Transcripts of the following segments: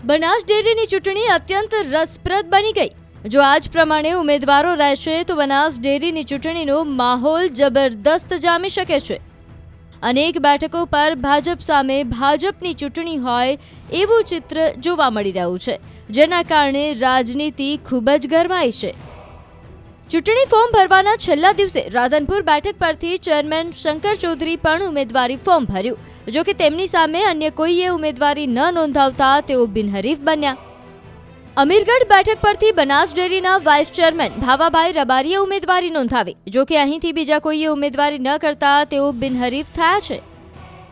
બનાસ ડેરીની ચૂંટણી અત્યંત રસપ્રદ બની ગઈ। જો આજ પ્રમાણે ઉમેદવારો રહેશે તો બનાસ ડેરીની ચૂંટણીનો માહોલ જબરદસ્ત જામી શકે છે। અનેક બેઠકો પર ભાજપ સામે ભાજપની ચૂંટણી હોય એવું ચિત્ર જોવા મળી રહ્યું છે, જેના કારણે રાજનીતિ ખૂબ જ ગરમાઈ છે। ચૂંટણી ફોર્મ ભરવાના છેલ્લા દિવસે રાધનપુર બેઠક પરથી ચેરમેન શંકર ચૌધરી પણ ઉમેદવારી ફોર્મ ભર્યું, જો કે તેમની સામે અન્ય કોઈએ ઉમેદવારી ન નોંધાવતા તેઓ બિનહરીફ બન્યા। અમીરગઢ બેઠક પરથી બનાસ ડેરીના વાઇસ ચેરમેન ભાવાભાઈ રબારીએ ઉમેદવારી નોંધાવી, જો કે અહીંથી બીજા કોઈએ ઉમેદવારી ન કરતા તેઓ બિનહરીફ થયા છે।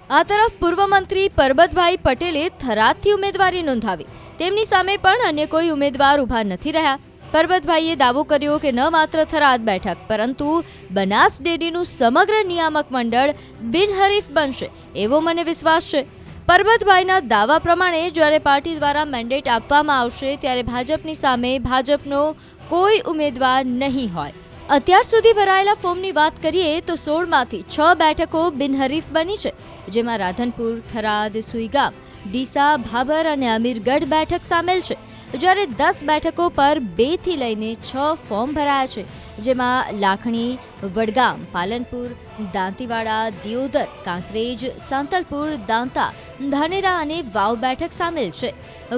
આ તરફ પૂર્વ મંત્રી પરબતભાઈ પટેલે થરાદથી ઉમેદવારી નોંધાવી, તેમની સામે પણ અન્ય કોઈ ઉમેદવાર ઊભા નથી રહ્યા। પરબતભાઈએ દાવો કર્યો કે ન માત્ર થરાદ બેઠક પરંતુ બનાસ ડેરીનું સમગ્ર નિયામક મંડળ બિનહરીફ બનશે એવો મને વિશ્વાસ છે। પરબતભાઈના દાવા પ્રમાણે જ્યારે પાર્ટી દ્વારા મેન્ડેટ આપવામાં આવશે ત્યારે ભાજપની સામે ભાજપનો કોઈ ઉમેદવાર નહીં હોય। અત્યાર સુધી ભરાયેલા ફોર્મની વાત કરીએ તો 16માંથી 6 બેઠકો બિનહરીફ બની છે, જેમાં રાધનપુર, થરાદ, સુઈગામ, ડીસા, ભાભર અને અમીરગઢ બેઠક સામેલ છે। જ્યારે 10 બેઠકો પર 2 થી લઈને 6 ફોર્મ ભરાયા છે, જેમાં લાખણી, વડગામ, પાલનપુર, દાંતીવાડા, દિયોદર, કાંકરેજ, સાંતલપુર, દાંતા, ધાનેરા અને વાવ બેઠક સામેલ છે।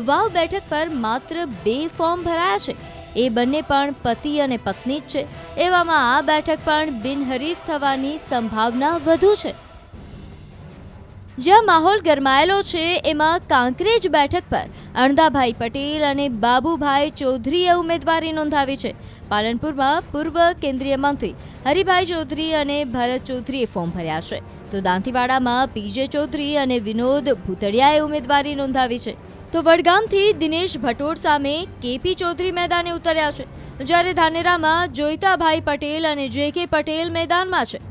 વાવ બેઠક પર માત્ર 2 ફોર્મ ભરાયા છે, એ બંને પણ પતિ અને પત્ની જ છે। એવામાં આ બેઠક પણ બિનહરીફ થવાની સંભાવના વધુ છે। જ્યાં માહોલ ગરમાયેલો છે એમાં કાંકરેજ બેઠક પર અણદાભાઈ પટેલ અને બાબુભાઈ ચૌધરીએ ઉમેદવારી નોંધાવી છે। પાલનપુરમાં પૂર્વ કેન્દ્રીય મંત્રી હરિભાઈ ચૌધરી અને ભરત ચૌધરીએ ફોર્મ ભર્યા છે, તો દાંતીવાડામાં પીજે ચૌધરી અને વિનોદ ભૂતડિયાએ ઉમેદવારી નોંધાવી છે। તો વડગામથી દિનેશ ભટોડ સામે કેપી ચૌધરી મેદાને ઉતર્યા છે, જ્યારે ધાનેરામાં જોઈતાભાઈ પટેલ અને જે.કે. પટેલ મેદાનમાં છે।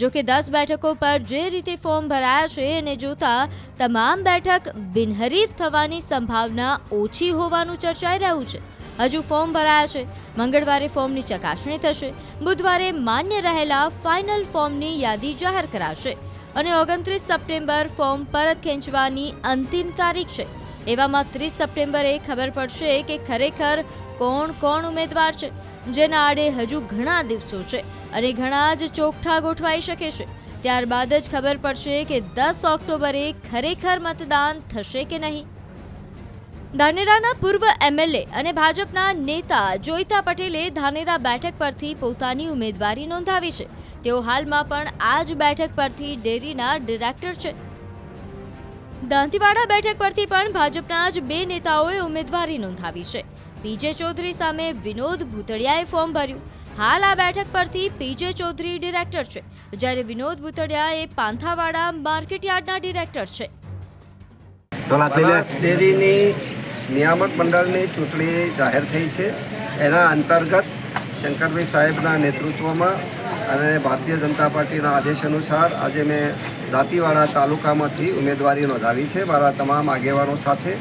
જો કે 10 બેઠકો પર જે રીતે ફોર્મ ભરાયા છે એને જોતા તમામ બેઠક બિનહરીફ થવાની સંભાવના ઓછી હોવાનું ચર્ચાઈ રહ્યું છે। હજુ ફોર્મ ભરાયા છે, મંગળવારે ફોર્મની ચકાસણી થશે, બુધવારે માન્ય રહેલા ફાઇનલ ફોર્મની યાદી જાહેર કરાશે અને 29 સપ્ટેમ્બર ફોર્મ પરત ખેંચવાની અંતિમ તારીખ છે। એવામાં 30 સપ્ટેમ્બરે ખબર પડશે કે ખરેખર કોણ ઉમેદવાર છે, જેના આડે હજુ ઘણા દિવસો છે અને ઘણા જ ચોકઠા ગોઠવાઈ શકે છે। ત્યારબાદ જ ખબર પડશે કે 10 ઓક્ટોબરે ખરેખર મતદાન થશે કે નહીં। ધાનેરાના પૂર્વ એમએલએ અને ભાજપના નેતા જોઈતા પટેલે ધાનેરા બેઠક પરથી પોતાની ઉમેદવારી નોંધાવી છે। તેઓ હાલમાં પણ આ જ બેઠક પરથી ડેરીના ડિરેક્ટર છે। દાંતીવાડા બેઠક પરથી પણ ભાજપના જ 2 નેતાઓએ ઉમેદવારી નોંધાવી છે। પીજે ચૌધરી સામે વિનોદ ભૂતડિયાએ ફોર્મ ભર્યું। હાલ આ બેઠક પરથી પીજે ચૌધરી ડિરેક્ટર છે, જ્યારે વિનોદ ભૂતડિયા એ પાંથાવાડા માર્કેટયાર્ડના ડિરેક્ટર છે। બનાસ ડેરીની નિયામક મંડળની ચૂંટણી જાહેર થઈ છે। એના અંતર્ગત શંકરભાઈ સાહેબના નેતૃત્વમાં અને ભારતીય જનતા પાર્ટીના આદેશ અનુસાર આજે મેં દાંતીવાડા તાલુકામાંથી ઉમેદવારી નોંધાવી છે મારા તમામ આગેવાનો સાથે।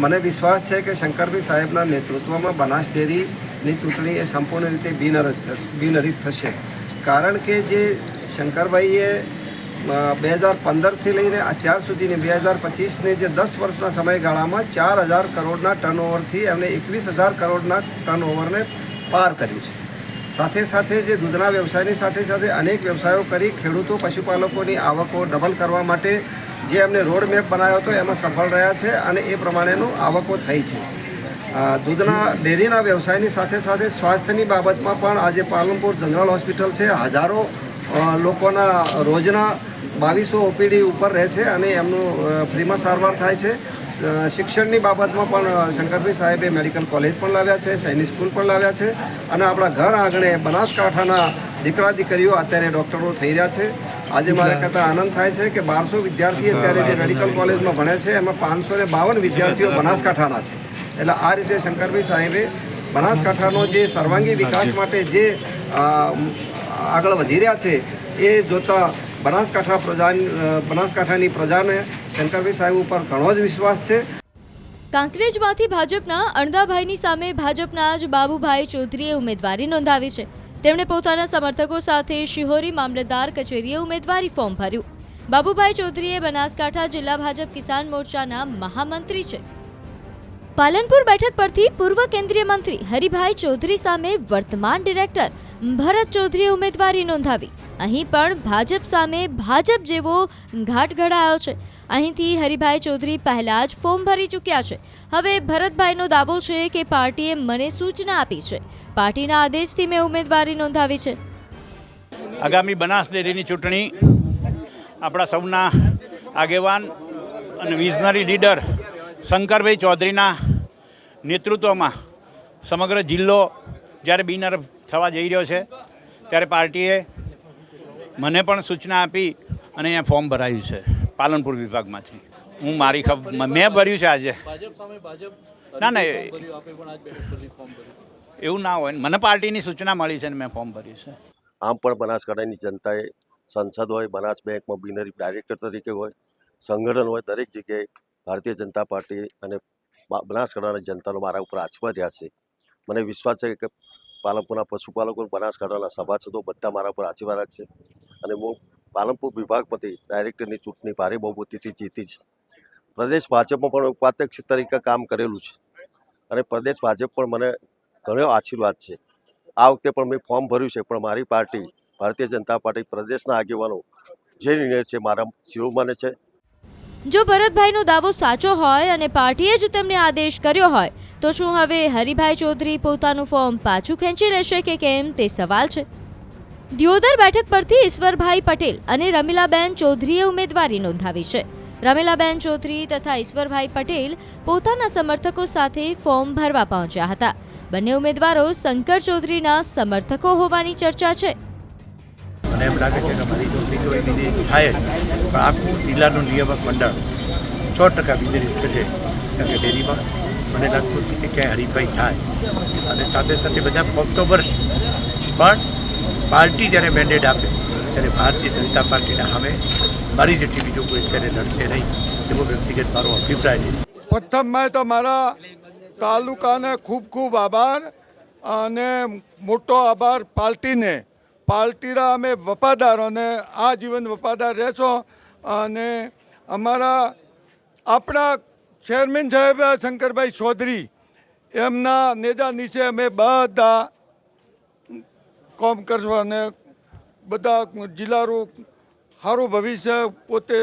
મને વિશ્વાસ છે કે શંકરભાઈ સાહેબના નેતૃત્વમાં બનાસ ડેરીની ચૂંટણી એ સંપૂર્ણ રીતે બિનહરીફ થશે, કારણ કે જે શંકરભાઈએ 2015થી લઈને અત્યાર સુધીની 2025ને જે 10 વર્ષના સમયગાળામાં 4000 કરોડના ટર્નઓવરથી એમણે 21,000 કરોડના ટર્નઓવરને પાર કર્યું છે। સાથે સાથે જે દૂધના વ્યવસાયની સાથે અનેક વ્યવસાયો કરી ખેડૂતો પશુપાલકોની આવકો ડબલ કરવા માટે જે એમને રોડ મેપ બનાવ્યો હતો એમાં સફળ રહ્યા છે અને એ પ્રમાણેનું આવકો થઈ છે। દૂધના ડેરીના વ્યવસાયની સાથે સ્વાસ્થ્યની બાબતમાં પણ આજે પાલનપુર જનરલ હોસ્પિટલ છે, હજારો લોકોના રોજના 2200 ઓપીડી ઉપર રહે છે અને એમનું ફ્રીમાં સારવાર થાય છે। શિક્ષણની બાબતમાં પણ શંકરભાઈ સાહેબે મેડિકલ કોલેજ પણ લાવ્યા છે, સૈનિક સ્કૂલ પણ લાવ્યા છે અને આપણા ઘર આંગણે બનાસકાંઠાના દીકરા દીકરીઓ અત્યારે ડૉક્ટરો થઈ રહ્યા છે। આજે મારે કહેતા આનંદ થાય છે કે 1200 વિદ્યાર્થી અત્યારે જે મેડિકલ કોલેજમાં ભણે છે એમાં 552 વિદ્યાર્થીઓ બનાસકાંઠાના છે। એટલે આ રીતે શંકરભાઈ સાહેબે બનાસકાંઠાનો જે સર્વાંગી વિકાસ માટે જે આગળ વધી રહ્યા છે એ જોતા બનાસકાંઠાની પ્રજાને શંકરભાઈ સાહેબ ઉપર ઘણો જ વિશ્વાસ છે। કાંકરેજમાંથી ભાજપના અણદાભાઈની સામે ભાજપના જ બાબુભાઈ ચૌધરીએ ઉમેદવારી નોંધાવી છે। તેમણે પોતાના સમર્થકો સાથે શિહોરી મામલતદાર કચેરીએ ઉમેદવારી ફોર્મ ભર્યું। બાબુભાઈ ચૌધરીએ બનાસકાંઠા જિલ્લા ભાજપ કિસાન મોરચાના મહામંત્રી છે। પાલનપુર બેઠક પરથી પૂર્વ કેન્દ્રીય મંત્રી હરિભાઈ ચૌધરી સામે વર્તમાન ડિરેક્ટર ભરત ચૌધરીએ ઉમેદવારી નોંધાવી. અહીં પણ ભાજપ સામે ભાજપ જેવો ઘાટ ઘડાયો છે. અહીંથી હરિભાઈ ચૌધરી પહેલા જ ફોર્મ ભરી ચૂક્યા છે. હવે ભરતભાઈનો દાવો છે કે પાર્ટીએ મને સૂચના આપી છે. પાર્ટીના આદેશથી મેં ઉમેદવારી નોંધાવી છે. આગામી બનાસ ડેરીની ચૂંટણી આપણા સૌના આગેવાન અને વિઝનરી લીડર શંકરભાઈ ચૌધરીના નેતૃત્વમાં સમગ્ર જિલ્લો જ્યારે બિનહરીફ થવા જઈ રહ્યો છે ત્યારે પાર્ટીએ મને પણ સૂચના આપી અને અહીંયા ફોર્મ ભરાયું છે પાલનપુર વિભાગમાંથી. હું મારી મેં ભર્યું છે આજે. ના એવું ના હોય, મને પાર્ટીની સૂચના મળી છે અને મેં ફોર્મ ભર્યું છે. આમ પણ બનાસકાંઠાની જનતાએ સંસદ હોય, બનાસ બેંકમાં બિનહરીફ ડાયરેક્ટર તરીકે હોય, સંગઠન હોય, દરેક જગ્યાએ ભારતીય જનતા પાર્ટી અને બનાસકાંઠાના જનતાનો મારા ઉપર આશીર્વાદ રહ્યા છે. મને વિશ્વાસ છે કે પાલનપુરના પશુપાલકો, બનાસકાંઠાના સભાસદો બધા મારા ઉપર આશીર્વાદ રાખશે અને હું પાલનપુર વિભાગમાંથી ડાયરેક્ટરની ચૂંટણી ભારે બહુમતીથી જીતીશ. પ્રદેશ ભાજપમાં પણ ઉપાધ્યક્ષ તરીકે કામ કરેલું છે અને પ્રદેશ ભાજપ પણ મને ઘણો આશીર્વાદ છે. આ વખતે પણ મેં ફોર્મ ભર્યું છે, પણ મારી પાર્ટી ભારતીય જનતા પાર્ટી પ્રદેશના આગેવાનો જે નિર્ણય છે મારા શિરોમાને છે. જો ભરતભાઈનો દાવો સાચો હોય અને પાર્ટીએ જ તેમને આદેશ કર્યો હોય તો શું હવે હરિભાઈ ચૌધરી પોતાનું ફોર્મ પાછું ખેંચી લેશે કે કેમ તે સવાલ છે. દિયોદર બેઠક પરથી ઈશ્વરભાઈ પટેલ અને રમીલાબેન ચૌધરીએ ઉમેદવારી નોંધાવી છે. રમીલાબેન ચૌધરી તથા ઈશ્વરભાઈ પટેલ પોતાના સમર્થકો સાથે ફોર્મ ભરવા પહોંચ્યા હતા. બંને ઉમેદવારો શંકર ચૌધરીના સમર્થકો હોવાની ચર્ચા છે. મને એમ લાગે છે કે મારી જો બીજો વિધિ થાય પણ આખું જિલ્લાનું નિયામક મંડળ 100% વિધિ થશે. કારણ કે ડેરીમાં મને લાગતું હતું કે ક્યાંય હરીફાઈ થાય અને સાથે સાથે બધા ફોર્મ તો ભરશે, પણ પાર્ટી જ્યારે મેન્ડેટ આપે ત્યારે ભારતીય જનતા પાર્ટીના સામે મારી જેટલી બીજો કોઈ અત્યારે લડશે નહીં એવો વ્યક્તિગત મારો અભિપ્રાય છે. પ્રથમમાં તો મારા તાલુકાને ખૂબ ખૂબ આભાર અને મોટો આભાર પાર્ટીને. પાર્ટીના અમે વફાદાર અને આજીવન વફાદાર રહેશો. અને આપણા ચેરમેન સાહેબ શંકરભાઈ ચૌધરી એમના નેજા નીચે અમે બધા કામ કરશું અને બધા જિલ્લાનું સારું ભવિષ્ય પોતે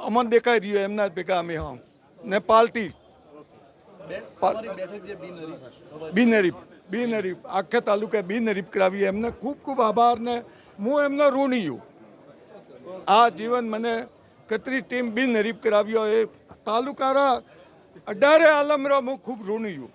અમન દેખાઈ રહ્યું એમના ભેગા અમે હા ને પાર્ટી બિનહરીફ આખા તાલુકે બિનહરીફ કરાવી એમને ખૂબ ખૂબ આભાર ને હું એમનો ઋણી છું. આ જીવન મને કતરી ટીમ બિનહરીફ કરાવ્યો એ તાલુકાના 18 આલમરો હું ખૂબ ઋણી છું.